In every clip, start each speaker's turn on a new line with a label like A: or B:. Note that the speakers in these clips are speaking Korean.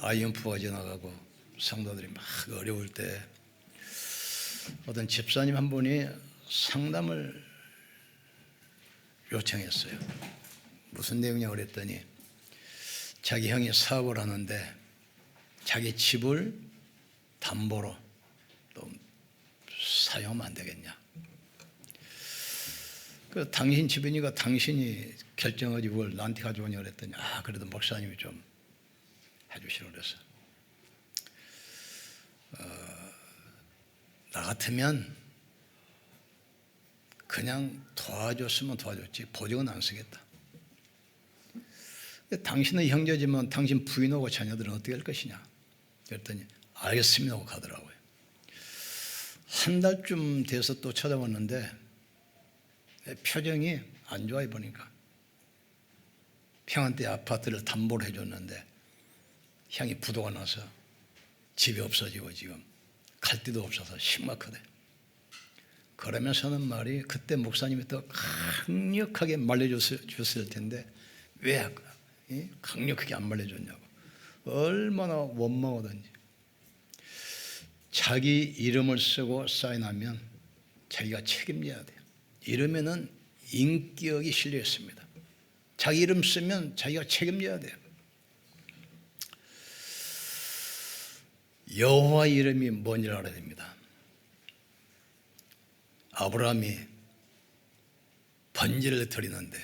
A: IMF가 지나가고 성도들이 막 어려울 때 어떤 집사님 한 분이 상담을 요청했어요. 무슨 내용이냐고 그랬더니 자기 형이 사업을 하는데 자기 집을 담보로 또 사용하면 안 되겠냐. 그 당신 집이니까 당신이 결정하지 뭘 나한테 가져오냐 그랬더니 그래도 목사님이 좀 해주시라고 그랬어. 나 같으면 그냥 도와줬으면 도와줬지 보증은 안 쓰겠다. 당신의 형제지만 당신 부인하고 자녀들은 어떻게 할 것이냐 그랬더니 알겠습니다 하고 가더라고요. 한 달쯤 돼서 또 찾아왔는데 표정이 안 좋아 보니까 형한테 아파트를 담보로 해줬는데 형이 부도가 나서 집이 없어지고 지금 갈 데도 없어서 심각하대. 그러면서는 말이 그때 목사님이 더 강력하게 말려줬을 텐데 왜 강력하게 안 말려줬냐고. 얼마나 원망하던지. 자기 이름을 쓰고 사인하면 자기가 책임져야 돼요. 이러면은 인격이 실려 있습니다. 자기 이름 쓰면 자기가 책임져야 돼요. 여호와 이름이 뭔지를 알아야 됩니다. 아브라함이 번제를 드리는데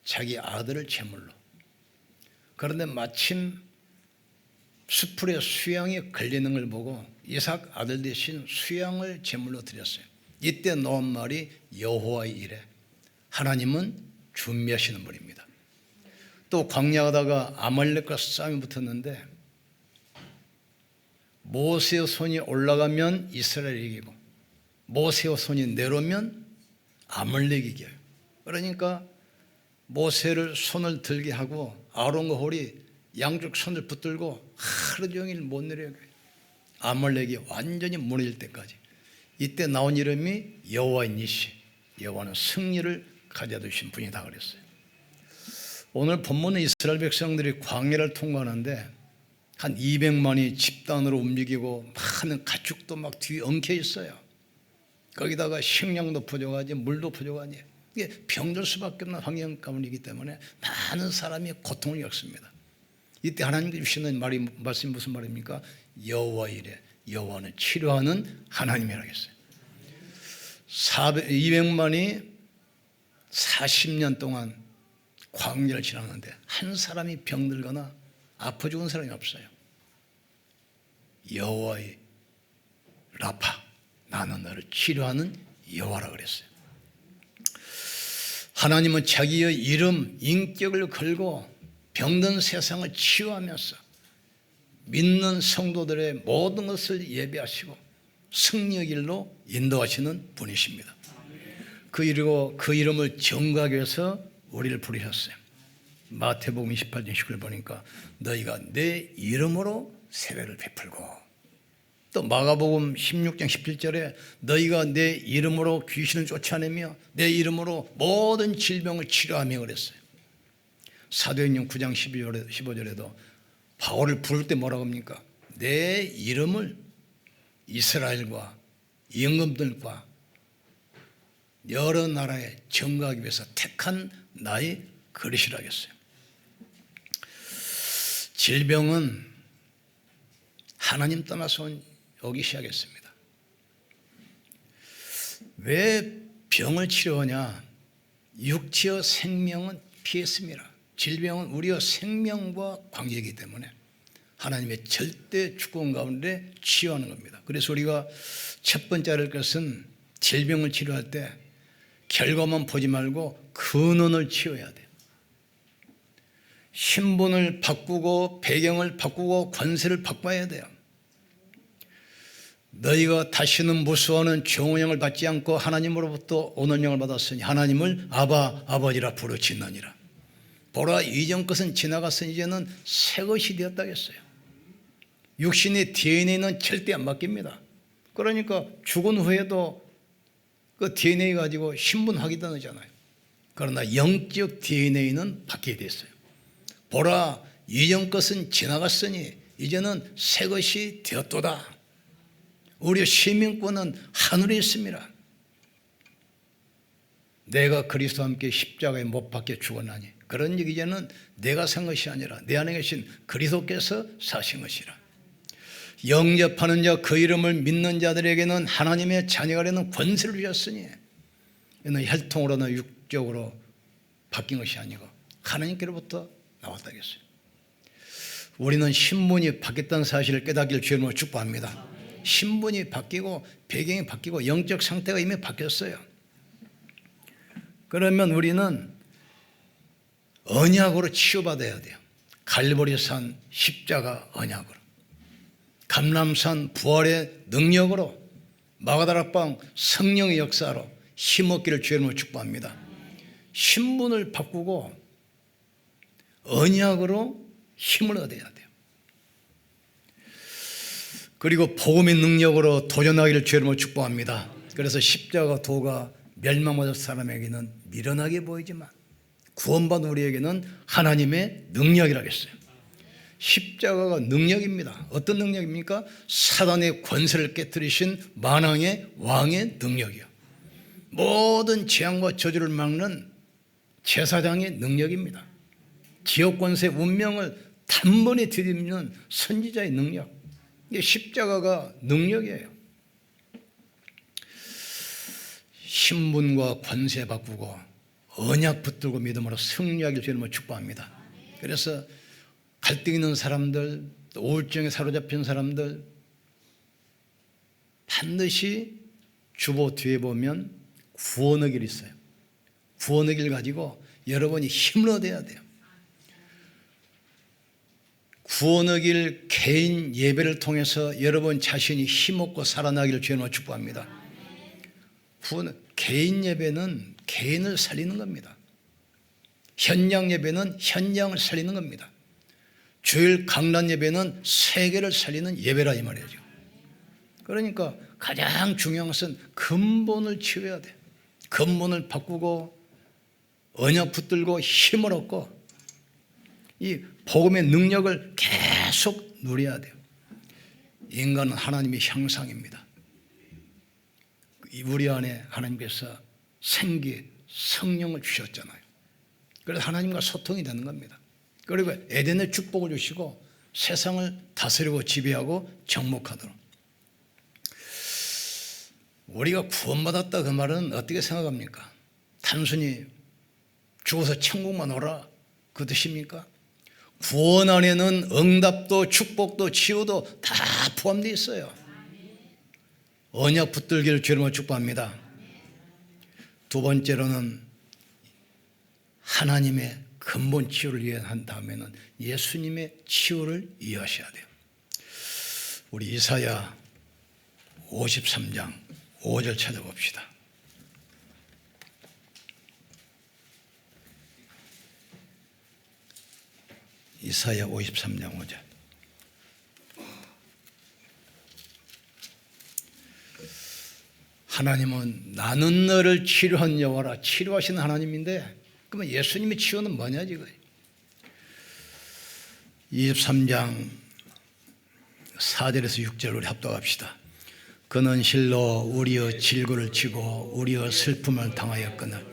A: 자기 아들을 제물로, 그런데 마침 수풀에 수양이 걸리는 걸 보고 이삭 아들 대신 수양을 제물로 드렸어요. 이때 나온 말이 여호와의 이래. 하나님은 준비하시는 분입니다. 또 광야하다가 아말렉과 싸움이 붙었는데 모세의 손이 올라가면 이스라엘이 이기고 모세의 손이 내려오면 아말렉이 이겨요. 그러니까 모세를 손을 들게 하고 아론과 홀이 양쪽 손을 붙들고 하루 종일 못 내려가요. 아말렉이 완전히 무너질 때까지. 이때 나온 이름이 여호와의 니시. 여호와는 승리를 가져두신 분이다 그랬어요. 오늘 본문은 이스라엘 백성들이 광야를 통과하는데 한 200만이 집단으로 움직이고 많은 가축도 막 뒤에 엉켜 있어요. 거기다가 식량도 부족하지 물도 부족하지. 이게 병들 수밖에 없는 환경 가운데이기 때문에 많은 사람이 고통을 겪습니다. 이때 하나님께서 주시는 말씀이 무슨 말입니까? 여호와 이래. 여호와는 치료하는 하나님이라고 했어요. 200만이 40년 동안 광야를 지나는데 한 사람이 병들거나 아파 죽은 사람이 없어요. 여호와의 라파, 나는 너를 치료하는 여호와라 그랬어요. 하나님은 자기의 이름, 인격을 걸고 병든 세상을 치유하면서 믿는 성도들의 모든 것을 예배하시고 승리의 길로 인도하시는 분이십니다. 그 이름을 정각하기 위해서 우리를 부르셨어요. 마태복음 28장 19절 보니까 너희가 내 이름으로 세례를 베풀고, 또 마가복음 16장 17절에 너희가 내 이름으로 귀신을 쫓아내며 내 이름으로 모든 질병을 치료하며 그랬어요. 사도행전 9장 15절에도 바울을 부를 때 뭐라고 합니까? 내 이름을 이스라엘과 임금들과 여러 나라에 전가하기 위해서 택한 나의 그릇이라고 했어요. 질병은 하나님 떠나서 오기 시작했습니다. 왜 병을 치료하냐? 육체의 생명은 피했습니다. 질병은 우리의 생명과 관계이기 때문에 하나님의 절대 주권 가운데 치유하는 겁니다. 그래서 우리가 첫 번째 할 것은 질병을 치료할 때 결과만 보지 말고 근원을 치워야 돼요. 신분을 바꾸고 배경을 바꾸고 권세를 바꿔야 돼요. 너희가 다시는 무수하는 종은형을 받지 않고 하나님으로부터 오는형을 받았으니 하나님을 아버지라 부르짖느니라. 보라, 이전 것은 지나갔으니 이제는 새 것이 되었다고 했어요. 육신의 DNA는 절대 안 바뀝니다. 그러니까 죽은 후에도 그 DNA 가지고 신분 확인하잖아요. 그러나 영적 DNA는 바뀌게 됐어요. 보라, 이전 것은 지나갔으니 이제는 새 것이 되었도다. 우리의 시민권은 하늘에 있습니다. 내가 그리스도와 함께 십자가에 못 박혀 죽었나니, 그런 얘기 이제는 내가 산 것이 아니라 내 안에 계신 그리스도께서 사신 것이라. 영접하는 자, 그 이름을 믿는 자들에게는 하나님의 자녀가 되는 권세를 주셨으니, 이는 혈통으로나 육적으로 바뀐 것이 아니고 하나님께로부터 나왔다겠어요. 우리는 신분이 바뀌었다는 사실을 깨닫기를 주님으로 축복합니다. 신분이 바뀌고 배경이 바뀌고 영적 상태가 이미 바뀌었어요. 그러면 우리는 언약으로 치유받아야 돼요. 갈보리산 십자가 언약으로, 감람산 부활의 능력으로, 마가다락방 성령의 역사로 힘없기를 주님으로 축복합니다. 신분을 바꾸고 언약으로 힘을 얻어야 돼요. 그리고 복음의 능력으로 도전하기를 주님으로 축복합니다. 그래서 십자가 도가 멸망받을 사람에게는 미련하게 보이지만 구원받은 우리에게는 하나님의 능력이라겠어요. 십자가가 능력입니다. 어떤 능력입니까? 사단의 권세를 깨뜨리신 만왕의 왕의 능력이요. 모든 재앙과 저주를 막는 제사장의 능력입니다. 지역 권세 운명을 단번에 뒤집는 선지자의 능력. 이게 십자가가 능력이에요. 신분과 권세 바꾸고 언약 붙들고 믿음으로 승리하기를 주님으로 축복합니다. 그래서 갈등 있는 사람들, 또 우울증에 사로잡힌 사람들, 반드시 주보 뒤에 보면 구원의 길이 있어요. 구원의 길 가지고 여러분이 힘을 얻어야 돼요. 구원의 길 개인 예배를 통해서 여러분 자신이 힘없고 살아나기를 주님으로 축복합니다. 개인 예배는 개인을 살리는 겁니다. 현장 예배는 현장을 살리는 겁니다. 주일 강단 예배는 세계를 살리는 예배라 이 말이죠. 그러니까 가장 중요한 것은 근본을 치워야 돼요. 근본을 바꾸고 언약 붙들고 힘을 얻고 이 복음의 능력을 계속 누려야 돼요. 인간은 하나님의 형상입니다. 우리 안에 하나님께서 생기, 성령을 주셨잖아요. 그래서 하나님과 소통이 되는 겁니다. 그리고 에덴의 축복을 주시고 세상을 다스리고 지배하고 정복하도록. 우리가 구원받았다 그 말은 어떻게 생각합니까? 단순히 죽어서 천국만 오라 그 뜻입니까? 구원 안에는 응답도 축복도 치유도 다 포함되어 있어요. 언약 붙들기를 주님으로 축복합니다. 두 번째로는 하나님의 근본 치유를 이해한 다음에는 예수님의 치유를 이해하셔야 돼요. 우리 이사야 53장 5절 찾아봅시다. 이사야 53장 5절. 하나님은 나는 너를 치료한 여호와라. 치료하시는 하나님인데 그러면 예수님의 치유는 뭐냐 지금. 23장 4절에서 6절 우리 합독합시다. 그는 실로 우리의 질고를 치고 우리의 슬픔을 당하였거늘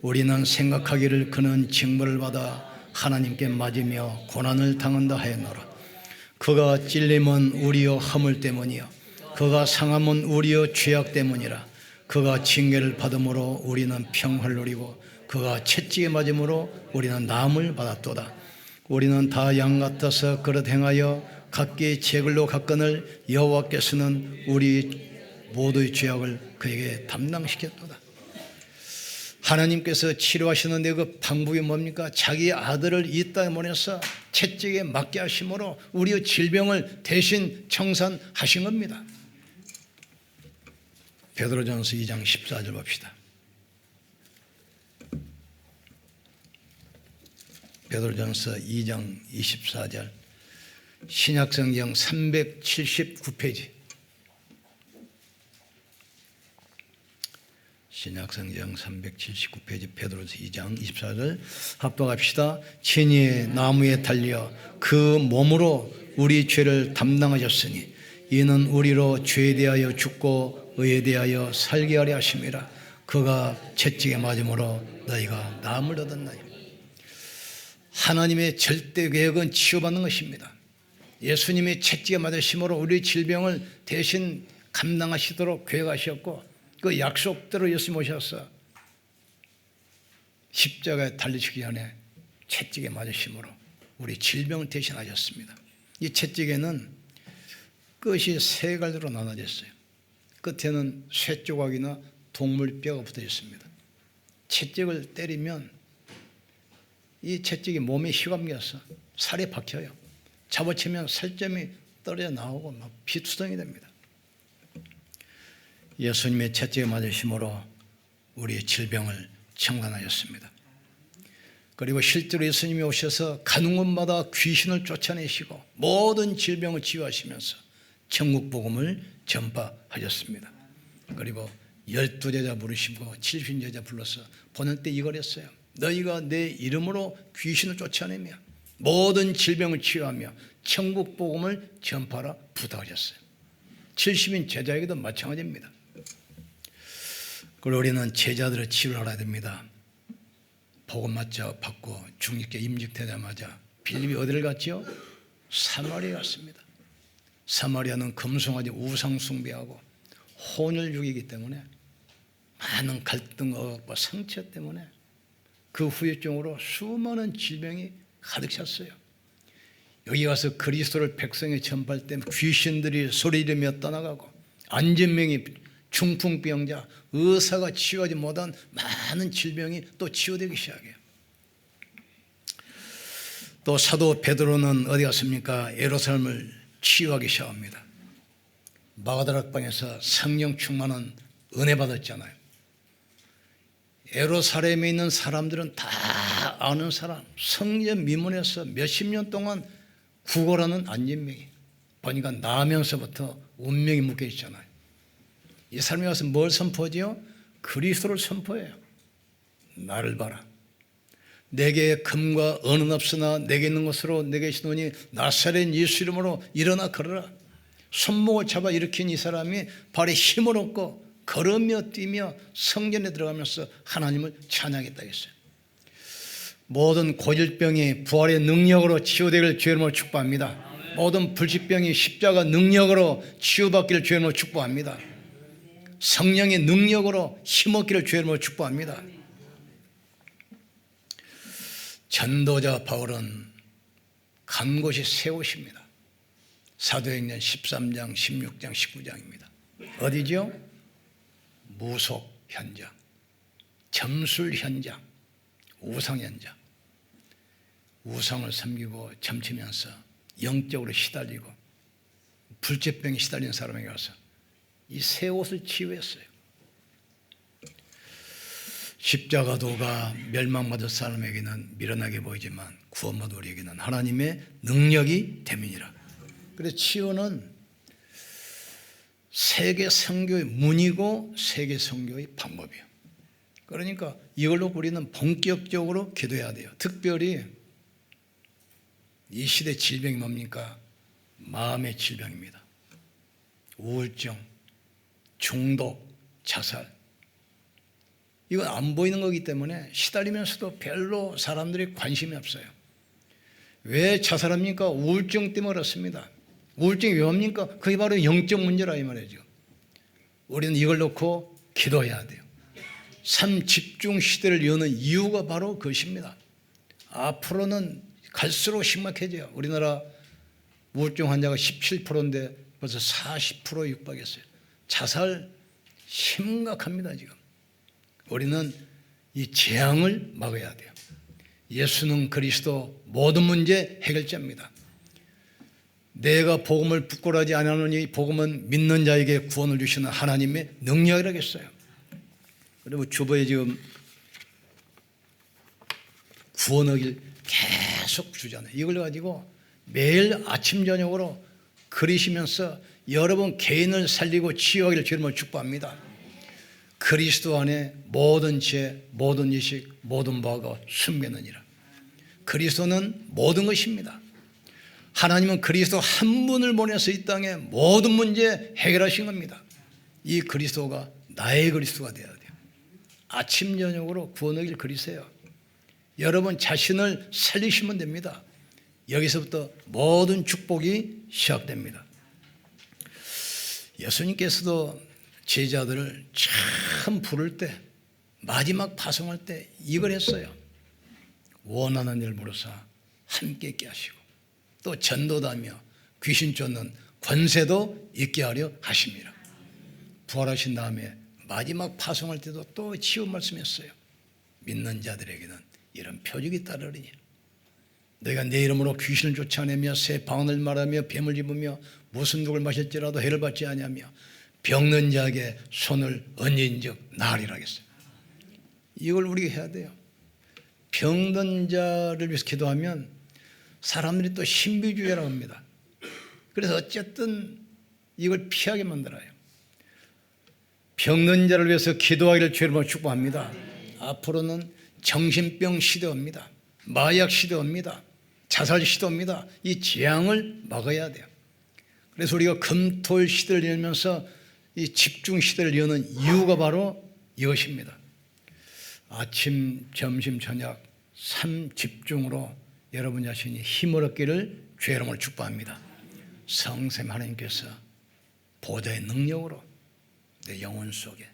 A: 우리는 생각하기를 그는 징벌을 받아 하나님께 맞으며 고난을 당한다 하였노라. 그가 찔림은 우리의 허물 때문이요 그가 상함은 우리의 죄악 때문이라. 그가 징계를 받음으로 우리는 평화를 누리고 그가 채찍에 맞음으로 우리는 나음을 받았도다. 우리는 다 양 같아서 그릇 행하여 각기 제 길로 갔거늘 여호와께서는 우리 모두의 죄악을 그에게 담당시켰도다. 하나님께서 치료하시는데 그 방법이 뭡니까? 자기 아들을 이 땅에 보내서 채찍에 맞게 하심으로 우리의 질병을 대신 청산하신 겁니다. 베드로전서 2장 14절 봅시다. 베드로전서 2장 24절 신약성경 379페이지 신약성경 379페이지 베드로서 2장 24절 합독합시다. 친히 나무에 달려 그 몸으로 우리 죄를 담당하셨으니 이는 우리로 죄에 대하여 죽고 의에 대하여 살게 하려 하심이라. 그가 채찍에 맞음으로 너희가 나음을 얻었나니. 하나님의 절대 계획은 치유받는 것입니다. 예수님이 채찍에 맞으심으로 우리 질병을 대신 감당하시도록 계획하셨고 그 약속대로 예수님 오셔서 십자가에 달리시기 전에 채찍에 맞으심으로 우리 질병을 대신하셨습니다. 이 채찍에는 끝이 세 갈래로 나눠졌어요. 끝에는 쇠 조각이나 동물 뼈가 붙어 있습니다. 채찍을 때리면 이 채찍이 몸에 휘감겨서 살에 박혀요. 잡아치면 살점이 떨어져 나오고 막 피투성이 됩니다. 예수님의 채찍에 맞으심으로 우리의 질병을 청산하셨습니다. 그리고 실제로 예수님이 오셔서 가는 곳마다 귀신을 쫓아내시고 모든 질병을 치유하시면서 천국 복음을 전파하셨습니다. 그리고 12제자 부르시고 70제자 불러서 보낼 때 이걸 했어요. 너희가 내 이름으로 귀신을 쫓아내며 모든 질병을 치유하며 천국 복음을 전파하라 부탁하셨어요. 70인 제자에게도 마찬가지입니다. 그리고 우리는 제자들의 치유를 알아야 됩니다. 복음 맞자 받고 중직께 임직되자마자 빌립이 어디를 갔지요? 사마리아에 갔습니다. 사마리아는 금송아지 우상 숭배하고 혼을 죽이기 때문에 많은 갈등과 상처 때문에 그 후유증으로 수많은 질병이 가득 찼어요. 여기 가서 그리스도를 백성에 전파할 때 귀신들이 소리지르며 떠나가고 안진병이 중풍병자, 의사가 치유하지 못한 많은 질병이 또 치유되기 시작해요. 또 사도 베드로는 어디 갔습니까? 예루살렘을 치유하기 시작합니다. 마가다락방에서 성령 충만한 은혜 받았잖아요. 예루살렘에 있는 사람들은 다 아는 사람, 성전 미문에서 몇십 년 동안 구걸하는 안진병이 보니까 나면서부터 운명이 묶여 있잖아요. 이 사람이 와서 뭘 선포하지요? 그리스도를 선포해요. 나를 봐라. 내게 금과 은은 없으나 내게 있는 것으로 내게 있으니 나사렛 예수 이름으로 일어나 걸어라. 손목을 잡아 일으킨 이 사람이 발에 힘을 얻고 걸으며 뛰며 성전에 들어가면서 하나님을 찬양했다 했어요. 모든 고질병이 부활의 능력으로 치유되기를 주의 이름으로 축복합니다. 모든 불치병이 십자가 능력으로 치유받기를 주의 이름으로 축복합니다. 성령의 능력으로 힘없기를 주의 이름으로 축복합니다. 전도자 바울은 간 곳이 세 곳입니다. 사도행전 13장, 16장, 19장입니다. 어디죠? 무속 현장, 점술 현장, 우상 현장. 우상을 섬기고 점치면서 영적으로 시달리고 불제병에 시달린 사람에게 가서 이 세 옷을 치유했어요. 십자가도가 멸망받을 사람에게는 미련하게 보이지만 구원받은 우리에게는 하나님의 능력이 됨이니라. 그래서 치유는 세계 선교의 문이고 세계 선교의 방법이에요. 그러니까 이걸로 우리는 본격적으로 기도해야 돼요. 특별히 이 시대 질병이 뭡니까? 마음의 질병입니다. 우울증, 중독, 자살. 이건 안 보이는 거기 때문에 시달리면서도 별로 사람들이 관심이 없어요. 왜 자살합니까? 우울증 때문에 그렇습니다. 우울증이 왜 옵니까? 그게 바로 영적 문제라 이 말이죠. 우리는 이걸 놓고 기도해야 돼요. 삶 집중 시대를 여는 이유가 바로 그것입니다. 앞으로는 갈수록 심각해져요. 우리나라 우울증 환자가 17%인데 벌써 40%에 육박했어요. 자살 심각합니다 지금. 우리는 이 재앙을 막아야 돼요. 예수는 그리스도 모든 문제 해결자입니다. 내가 복음을 부끄러워하지 않으니 복음은 믿는 자에게 구원을 주시는 하나님의 능력이라고 했어요. 그리고 주보에 지금 구원하길 계속 주잖아요. 이걸 가지고 매일 아침 저녁으로 그리시면서 여러분 개인을 살리고 치유하기를 주님을 축복합니다. 그리스도 안에 모든 지혜, 모든 지식, 모든 바가 숨겨있느니라. 그리스도는 모든 것입니다. 하나님은 그리스도 한 분을 보내서 이 땅에 모든 문제 해결하신 겁니다. 이 그리스도가 나의 그리스도가 되어야 돼요. 아침 저녁으로 구원의 길 그리세요. 여러분 자신을 살리시면 됩니다. 여기서부터 모든 축복이 시작됩니다. 예수님께서도 제자들을 참 부를 때, 마지막 파송할 때 이걸 했어요. 원하는 일 부르사 함께 있게 하시고, 또 전도다며 귀신 쫓는 권세도 있게 하려 하십니다. 부활하신 다음에 마지막 파송할 때도 또 치유 말씀했어요. 믿는 자들에게는 이런 표적이 따르리니 너희가 내 이름으로 귀신을 쫓아내며 새 방언을 말하며 뱀을 집으며 무슨 독을 마실지라도 해를 받지 아니하며 병든 자에게 손을 얹은즉 나으리라 하겠어요. 이걸 우리가 해야 돼요. 병든 자를 위해서 기도하면 사람들이 또 신비주의라고 합니다. 그래서 어쨌든 이걸 피하게 만들어요. 병든 자를 위해서 기도하기를 주님으로 축복합니다. 앞으로는 정신병 시대입니다. 마약 시대입니다. 자살 시대입니다. 이 재앙을 막아야 돼요. 그래서 우리가 금토일 시대를 열면서 이 집중 시대를 여는 이유가 바로 이것입니다. 아침, 점심, 저녁 3집중으로 여러분 자신이 힘을 얻기를 주의 이름으로 축복합니다. 성삼 하나님께서 보좌의 능력으로 내 영혼 속에,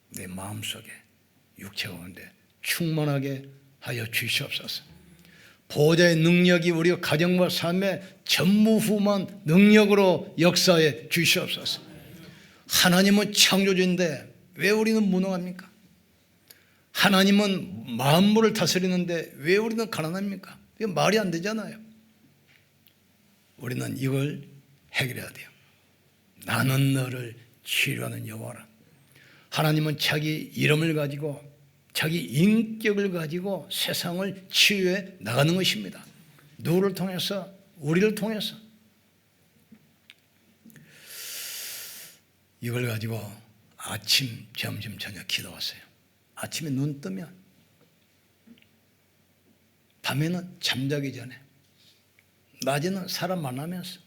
A: 내 마음 속에, 육체 가운데 충만하게 하여 주시옵소서. 보좌의 능력이 우리 가정과 삶의 전무후무한 능력으로 역사해 주시옵소서. 하나님은 창조주인데 왜 우리는 무능합니까? 하나님은 만물을 다스리는데 왜 우리는 가난합니까? 이거 말이 안 되잖아요. 우리는 이걸 해결해야 돼요. 나는 너를 치료하는 여호와라. 하나님은 자기 이름을 가지고 자기 인격을 가지고 세상을 치유해 나가는 것입니다. 누구를 통해서? 우리를 통해서. 이걸 가지고 아침, 점심, 저녁 기도하세요. 아침에 눈 뜨면, 밤에는 잠자기 전에, 낮에는 사람 만나면서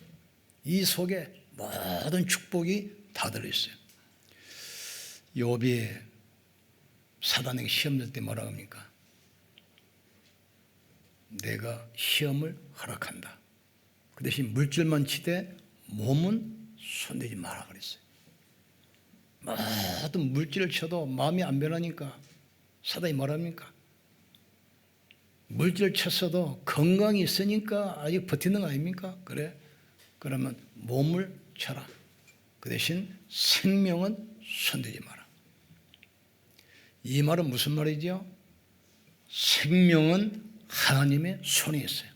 A: 이 속에 모든 축복이 다 들어있어요. 욥이 사단에게 시험 줄 때 뭐라고 합니까? 내가 시험을 허락한다. 그 대신 물질만 치되 몸은 손대지 마라 그랬어요. 모든 물질을 쳐도 마음이 안 변하니까 사단이 뭐랍니까? 물질을 쳤어도 건강이 있으니까 아직 버티는 거 아닙니까? 그래? 그러면 몸을 쳐라. 그 대신 생명은 손대지 마라. 이 말은 무슨 말이죠? 생명은 하나님의 손에 있어요.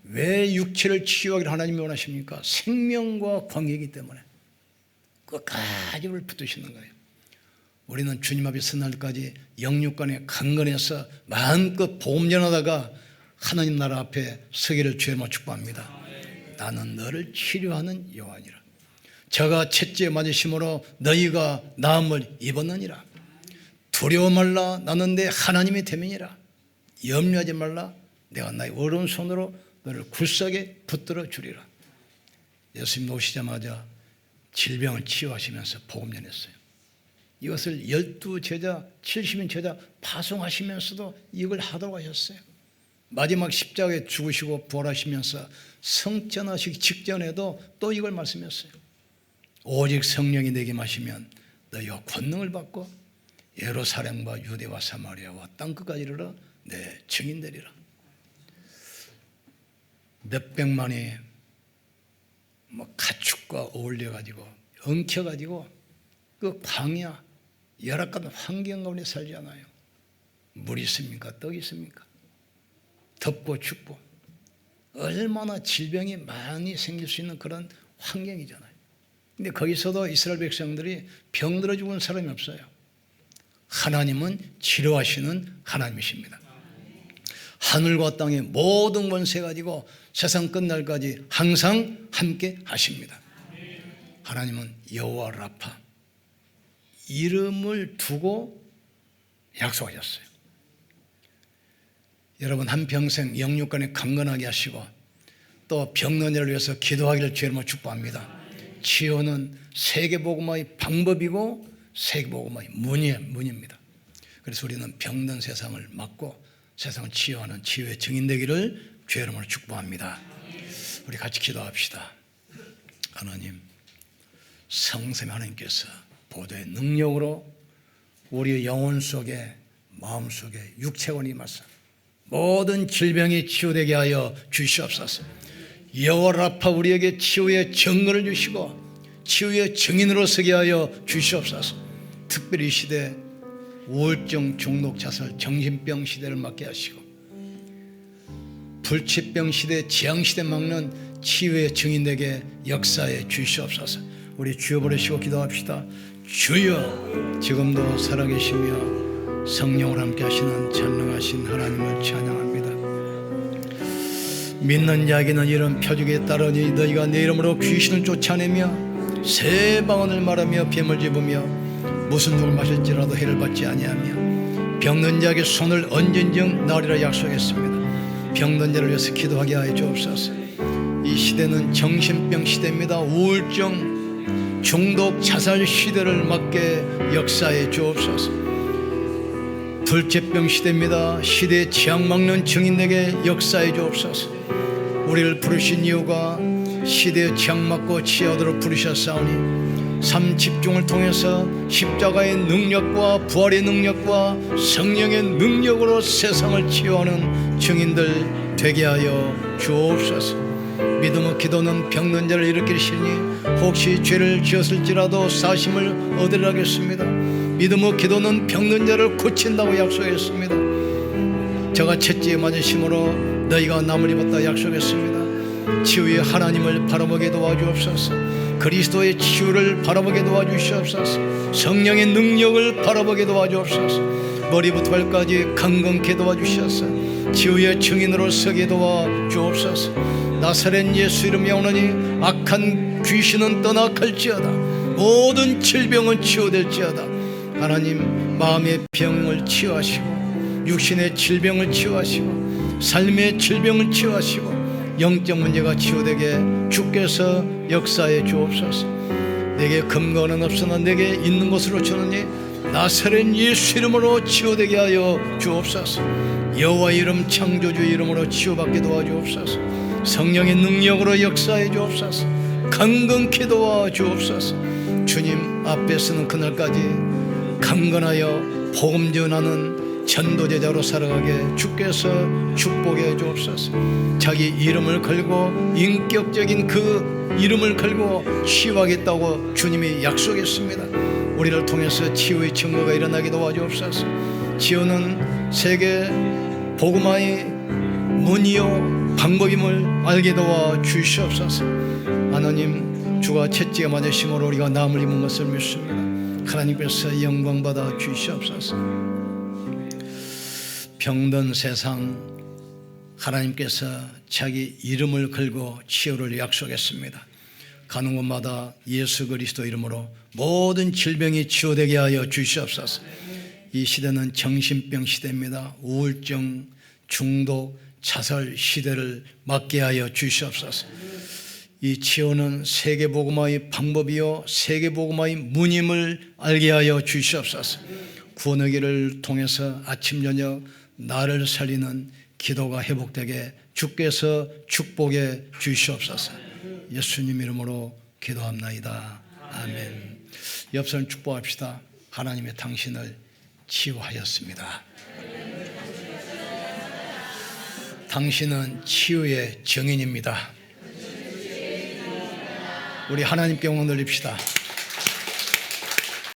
A: 왜 육체를 치유하기를 하나님이 원하십니까? 생명과 관계이기 때문에 끝까지 우리를 붙드시는 거예요. 우리는 주님 앞에 선 날까지 영육간에 강건해서 마음껏 복음 전하다가 하나님 나라 앞에 서기를 주님으로 축복합니다. 나는 너를 치료하는 여호와니라. 저가 채찍에 맞으심으로 너희가 나음을 입었느니라. 두려워 말라. 나는 내 하나님의 대면이라. 염려하지 말라. 내가 나의 오른손으로 너를 굳세게 붙들어 주리라. 예수님 오시자마자 질병을 치유하시면서 복음 전했어요. 이것을 12제자, 70인 제자 파송하시면서도 이걸 하도록 하셨어요. 마지막 십자가에 죽으시고 부활하시면서 성전하시기 직전에도 또 이걸 말씀했어요. 오직 성령이 내게 마시면 너희가 권능을 받고 예루살렘과 유대와 사마리아와 땅끝까지 이르러 내 증인 되리라. 몇백만이 가축과 어울려가지고 엉켜가지고 그 광야 열악한 환경 가운데 살잖아요. 물이 있습니까? 떡이 있습니까? 덥고 춥고 얼마나 질병이 많이 생길 수 있는 그런 환경이잖아요. 근데 거기서도 이스라엘 백성들이 병들어 죽은 사람이 없어요. 하나님은 치료하시는 하나님이십니다. 하늘과 땅의 모든 권세 가지고 세상 끝날까지 항상 함께 하십니다. 하나님은 여호와 라파, 이름을 두고 약속하셨어요. 여러분 한평생 영육간에 강건하게 하시고 또 병든 자를 위해서 기도하기를 주님으로 축복합니다. 치유는 세계복음의 방법이고 세계복음의 문입니다. 그래서 우리는 병든 세상을 막고 세상을 치유하는 치유의 증인 되기를 주의 이름으로 축복합니다. 우리 같이 기도합시다. 하나님, 성삼위 하나님께서 보도의 능력으로 우리의 영혼 속에 마음 속에 육체원이 임하사 모든 질병이 치유되게 하여 주시옵소서. 여호와 라파 우리에게 치유의 정근을 주시고 치유의 증인으로 서게 하여 주시옵소서. 특별히 이 시대 우울증, 중독, 자살, 정신병 시대를 맞게 하시고 불치병 시대, 재앙시대 막는 치유의 증인되게 역사해 주시옵소서. 우리 주여 부르시고 기도합시다. 주여, 지금도 살아계시며 성령을 함께 하시는 전능하신 하나님을 찬양합니다. 믿는 자에게는 이런 표적이 따르니 너희가 내 이름으로 귀신을 쫓아내며 새 방언을 말하며 뱀을 집으며 무슨 독을 마실지라도 해를 받지 아니하며 병든 자에게 손을 얹은즉 나으리라 약속했습니다. 병든 자를 위해서 기도하게 하여 주옵소서. 이 시대는 정신병 시대입니다. 우울증, 중독, 자살 시대를 막게 역사해 주옵소서. 불치병 시대입니다. 시대의 재앙 막는 증인에게 역사해 주옵소서. 우리를 부르신 이유가 시대의 재앙 막고 치유하도록 부르셨사오니 삶 집중을 통해서 십자가의 능력과 부활의 능력과 성령의 능력으로 세상을 치유하는 증인들 되게 하여 주옵소서. 믿음의 기도는 병든 자를 일으키시니 혹시 죄를 지었을지라도 사심을 얻으리라 하겠습니다. 믿음의 기도는 병든 자를 고친다고 약속했습니다. 저가 채찍에 맞으심으로 너희가 남을 입었다 약속했습니다. 치유의 하나님을 바라보게 도와주옵소서. 그리스도의 치유를 바라보게 도와주시옵소서. 성령의 능력을 바라보게 도와주옵소서. 머리부터 발까지 강건케 도와주셔서 치유의 증인으로 서게 도와주옵소서. 나사렛 예수 이름 영원하니 악한 귀신은 떠나갈지어다. 모든 질병은 치유될지어다. 하나님, 마음의 병을 치유하시고 육신의 질병을 치유하시고 삶의 질병을 치유하시고 영적 문제가 치유되게 주께서 역사해 주옵소서. 내게 근거는 없으나 내게 있는 것으로 주느니 나사렛 예수 이름으로 치유되게 하여 주옵소서. 여호와 이름 창조주 이름으로 치유받게 도와주옵소서. 성령의 능력으로 역사해 주옵소서. 강건케 도와주옵소서. 주님 앞에 서는 그날까지 강건하여 복음 전하는 전도제자로 살아가게 주께서 축복해 주옵소서. 자기 이름을 걸고 인격적인 그 이름을 걸고 치유하겠다고 주님이 약속했습니다. 우리를 통해서 치유의 증거가 일어나게 도와주옵소서. 치유는 세계 복음화의 문이요 방법임을 알게 도와주시옵소서. 하나님, 주가 채찍에 맞으심으로 우리가 남을 입은 것을 믿습니다. 하나님께서 영광받아 주시옵소서. 병든 세상 하나님께서 자기 이름을 걸고 치유를 약속했습니다. 가는 곳마다 예수 그리스도 이름으로 모든 질병이 치유되게 하여 주시옵소서. 이 시대는 정신병 시대입니다. 우울증, 중독, 자살 시대를 막게 하여 주시옵소서. 이 치유는 세계복음화의 방법이요 세계복음화의 문임을 알게 하여 주시옵소서. 구원의 길을 통해서 아침 저녁 나를 살리는 기도가 회복되게 주께서 축복해 주시옵소서. 예수님 이름으로 기도합나이다. 아멘. 옆 사람 축복합시다. 하나님의 당신을 치유하였습니다. 당신은 치유의 증인입니다. 우리 하나님께 영광 돌립시다.